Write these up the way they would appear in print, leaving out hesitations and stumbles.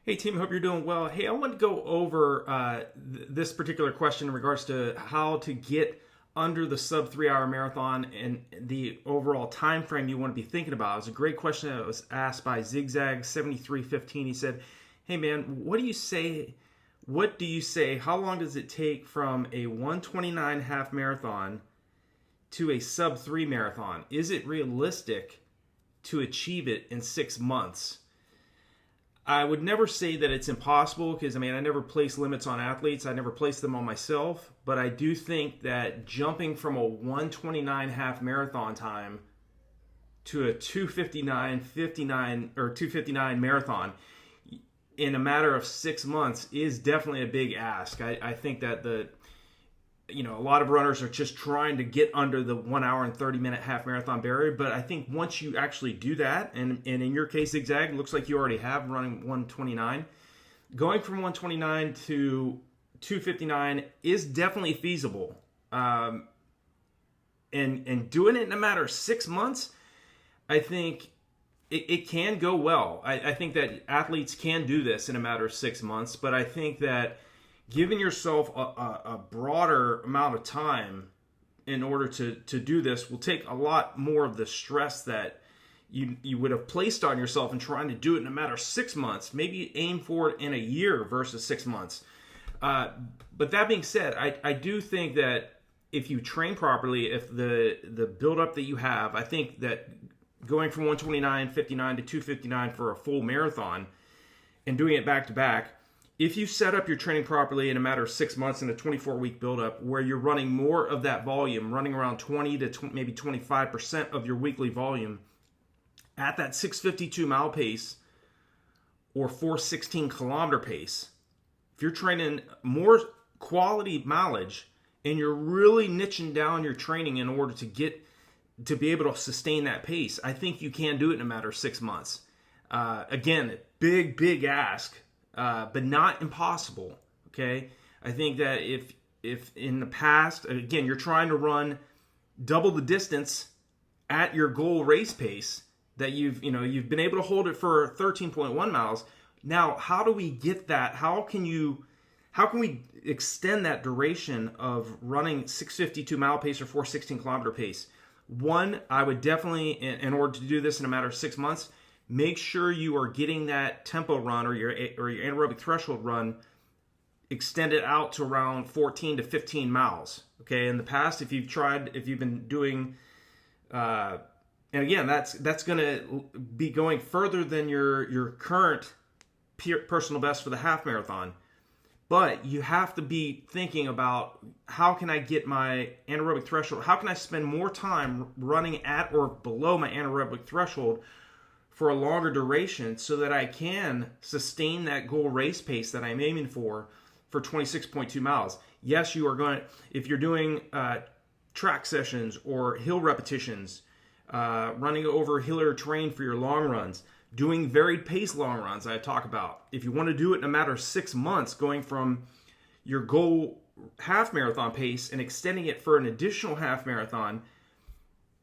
Hey team, hope you're doing well. Hey, I want to go over this particular question in regards to how to get under the sub 3 hour marathon and the overall time frame you want to be thinking about. It was a great question that was asked by Zigzag 7315. He said, "Hey man, what do you say? What do you say? How long does it take from a 129 half marathon to a sub 3 marathon? Is it realistic to achieve it in 6 months?" I would never say that it's impossible because, I never place limits on athletes. I never place them on myself. But I do think that jumping from a 129 half marathon time to a 259 or 259 marathon in a matter of 6 months is definitely a big ask. I think that a lot of runners are just trying to get under the 1 hour and 30-minute half marathon barrier. But I think once you actually do that, and in your case, Zigzag, looks like you already have running 129, going from 129 to 259 is definitely feasible. And doing it in a matter of 6 months, I think it can go well. I think that athletes can do this in a matter of 6 months, but I think that giving yourself a broader amount of time in order to do this will take a lot more of the stress that you would have placed on yourself in trying to do it in a matter of 6 months. Maybe aim for it in a year versus 6 months. But that being said, I do think that if you train properly, if the buildup that you have, I think that going from 129.59 to 259 for a full marathon and doing it back to back, if you set up your training properly in a matter of 6 months in a 24-week buildup where you're running more of that volume, running around 20 to maybe 25% of your weekly volume at that 652 mile pace or 416 kilometer pace, if you're training more quality mileage and you're really niching down your training in order to be able to sustain that pace, I think you can do it in a matter of 6 months. Again, big ask. But not impossible. Okay, I think that if in the past, again, you're trying to run double the distance at your goal race pace that you've been able to hold it for 13.1 miles. Now, how do we get that? How can we extend that duration of running 652 mile pace or 416 kilometer pace? One, I would definitely, in order to do this in a matter of 6 months, make sure you are getting that tempo run or your anaerobic threshold run extended out to around 14 to 15 miles. Okay, in the past, if you've been doing, and again, that's going to be going further than your current personal best for the half marathon. But you have to be thinking about, how can I get my anaerobic threshold? How can I spend more time running at or below my anaerobic threshold for a longer duration so that I can sustain that goal race pace that I'm aiming for 26.2 miles. Yes, you are going to, if you're doing track sessions or hill repetitions, running over hillier terrain for your long runs, doing varied pace long runs I talk about. If you want to do it in a matter of 6 months, going from your goal half marathon pace and extending it for an additional half marathon,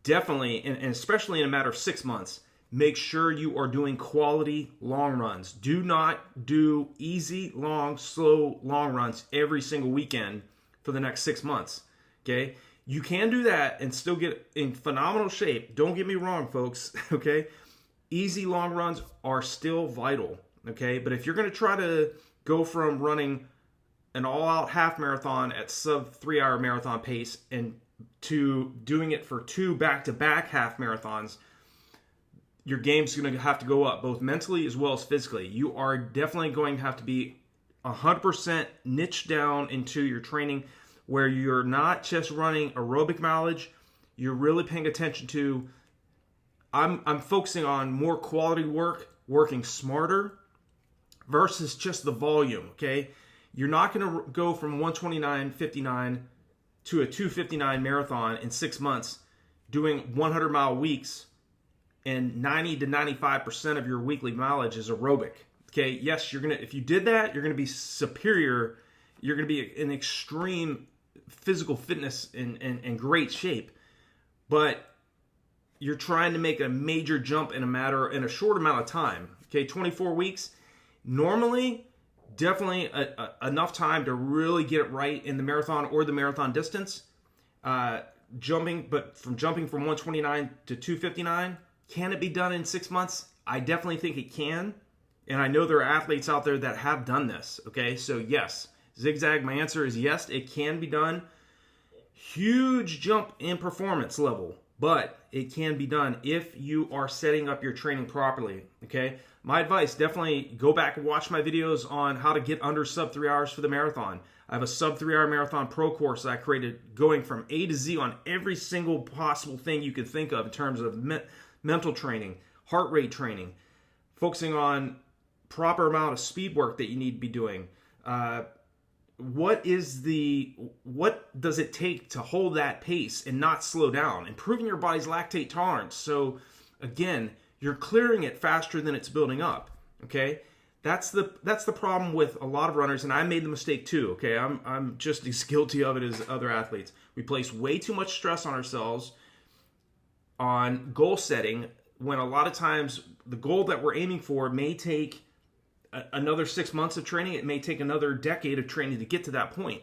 definitely, and especially in a matter of 6 months, make sure you are doing quality long runs. Do not do easy, long, slow, long runs every single weekend for the next 6 months. Okay? You can do that and still get in phenomenal shape. Don't get me wrong, folks. Okay? Easy long runs are still vital. Okay? But if you're going to try to go from running an all-out half marathon at sub 3 hour marathon pace and to doing it for 2 back-to-back half marathons, your game's going to have to go up, both mentally as well as physically. You are definitely going to have to be 100% niche down into your training, where you're not just running aerobic mileage. You're really paying attention to, I'm focusing on more quality work, working smarter, versus just the volume, okay? You're not going to go from 129.59 to a 259 marathon in 6 months doing 100-mile weeks, and 90 to 95% of your weekly mileage is aerobic. Okay, yes, if you did that, you're gonna be superior. You're gonna be in extreme physical fitness and great shape. But you're trying to make a major jump in a short amount of time. Okay, 24 weeks. Normally, definitely enough time to really get it right in the marathon or the marathon distance. Jumping from 129 to 259, can it be done in 6 months? I definitely think it can. And I know there are athletes out there that have done this. Okay, so yes, Zigzag, my answer is yes, it can be done. Huge jump in performance level, but it can be done if you are setting up your training properly. Okay, my advice, definitely go back and watch my videos on how to get under sub 3 hours for the marathon. I have a sub 3 hour marathon pro course that I created going from A to Z on every single possible thing you could think of in terms of mental training, heart rate training, focusing on proper amount of speed work that you need to be doing. What does it take to hold that pace and not slow down? Improving your body's lactate tolerance. So again, you're clearing it faster than it's building up. Okay, that's the problem with a lot of runners, and I made the mistake too. Okay, I'm just as guilty of it as other athletes. We place way too much stress on ourselves on goal setting, when a lot of times the goal that we're aiming for may take another 6 months of training. It may take another decade of training to get to that point.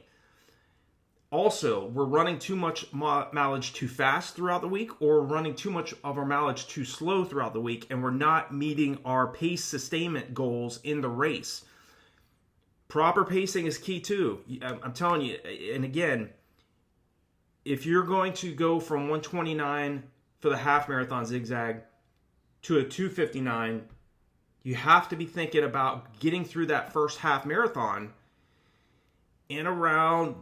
Also, we're running too much mileage too fast throughout the week, or running too much of our mileage too slow throughout the week, and we're not meeting our pace sustainment goals in the race. Proper pacing is key too. I'm telling you, and again, if you're going to go from 129 for the half marathon Zigzag to a 259, you have to be thinking about getting through that first half marathon in around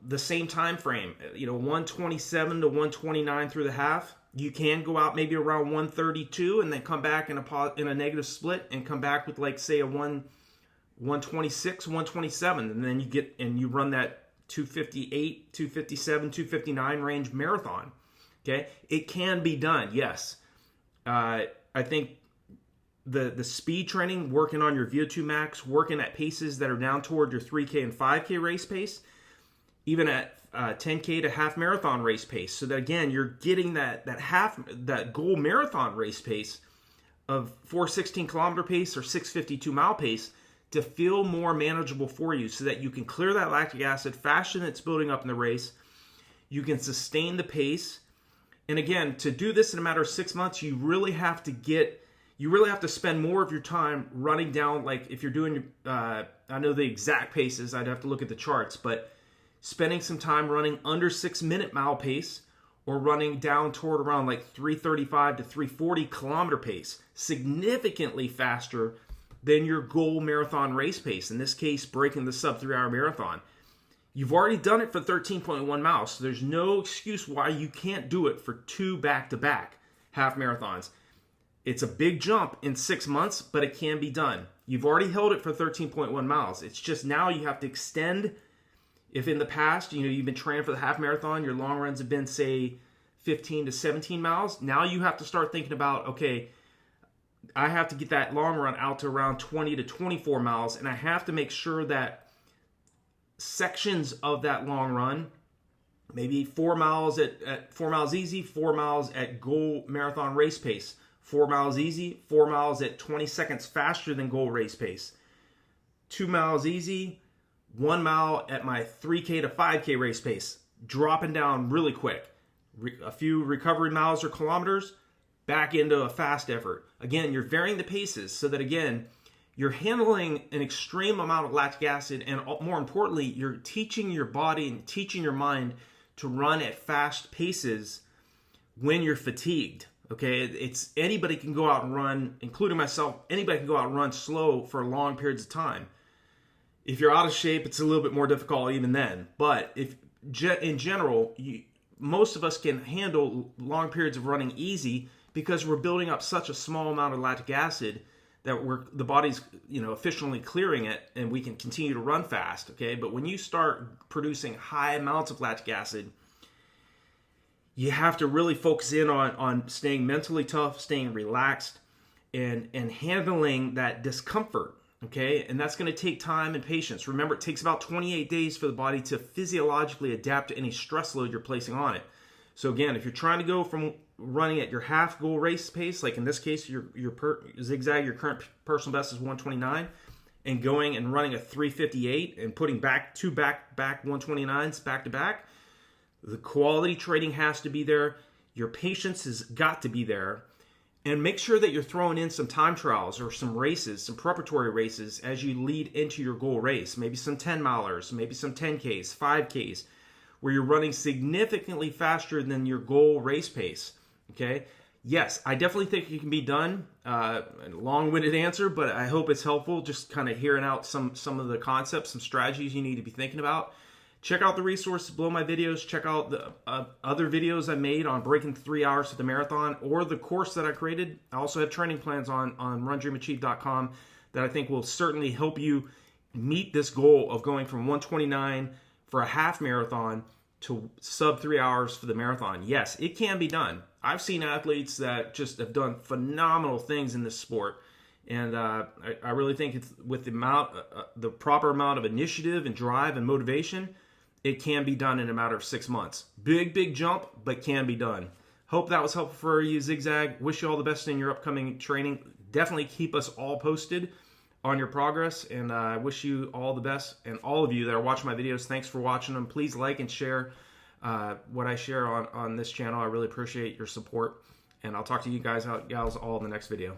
the same time frame, 127 to 129 through the half. You can go out maybe around 132 and then come back in a negative split and come back with, like, say, a 126, 127, and then you run that 258, 257, 259 range marathon. Okay, it can be done. Yes, I think the speed training, working on your VO2 max, working at paces that are down toward your 3K and 5K race pace, even at 10K to half marathon race pace, so that again you're getting that goal marathon race pace of 416 kilometer pace or 652 mile pace to feel more manageable for you, so that you can clear that lactic acid faster than it's building up in the race. You can sustain the pace, and again, to do this in a matter of 6 months, you really have to spend more of your time running down, like if you're doing, I know the exact paces, I'd have to look at the charts, but spending some time running under 6 minute mile pace, or running down toward around like 335 to 340 kilometer pace, significantly faster than your goal marathon race pace, in this case, breaking the sub 3 hour marathon. You've already done it for 13.1 miles, so there's no excuse why you can't do it for 2 back-to-back half marathons. It's a big jump in 6 months, but it can be done. You've already held it for 13.1 miles. It's just now you have to extend. If in the past, you've been training for the half marathon, your long runs have been, say, 15 to 17 miles. Now you have to start thinking about, okay, I have to get that long run out to around 20 to 24 miles, and I have to make sure that sections of that long run, maybe 4 miles at 4 miles easy, 4 miles at goal marathon race pace, 4 miles easy, 4 miles at 20 seconds faster than goal race pace, 2 miles easy, 1 mile at my 3K to 5K race pace, dropping down really quick. A few recovery miles or kilometers, back into a fast effort. Again, you're varying the paces so that, again, you're handling an extreme amount of lactic acid, and more importantly, you're teaching your body and teaching your mind to run at fast paces when you're fatigued. Okay, it's anybody can go out and run, including myself. Anybody can go out and run slow for long periods of time. If you're out of shape, it's a little bit more difficult even then. But in general, most of us can handle long periods of running easy because we're building up such a small amount of lactic acid that the body's efficiently clearing it, and we can continue to run fast. Okay, but when you start producing high amounts of lactic acid, you have to really focus in on staying mentally tough, staying relaxed, and handling that discomfort, okay? And that's going to take time and patience. Remember, it takes about 28 days for the body to physiologically adapt to any stress load you're placing on it. So again, if you're trying to go from running at your half goal race pace, like in this case, your zigzag, your current personal best is 129, and going and running a 358 and putting two back 129s back to back, the quality training has to be there. Your patience has got to be there. And make sure that you're throwing in some time trials or some races, some preparatory races as you lead into your goal race. Maybe some 10 milers, maybe some 10Ks, 5Ks, where you're running significantly faster than your goal race pace. Okay? Yes, I definitely think it can be done. Long-winded answer, but I hope it's helpful. Just kind of hearing out some of the concepts, some strategies you need to be thinking about. Check out the resources below my videos. Check out the other videos I made on breaking 3 hours to the marathon, or the course that I created. I also have training plans on RunDreamAchieve.com that I think will certainly help you meet this goal of going from 129 for a half marathon to sub 3 hours for the marathon. Yes, it can be done. I've seen athletes that just have done phenomenal things in this sport. And I really think it's with the proper amount of initiative and drive and motivation, it can be done in a matter of 6 months. Big jump, but can be done. Hope that was helpful for you, Zigzag. Wish you all the best in your upcoming training. Definitely keep us all posted on your progress, and I wish you all the best. And all of you that are watching my videos, thanks for watching them. Please like and share what I share on this channel. I really appreciate your support, and I'll talk to you guys, gals, all in the next video.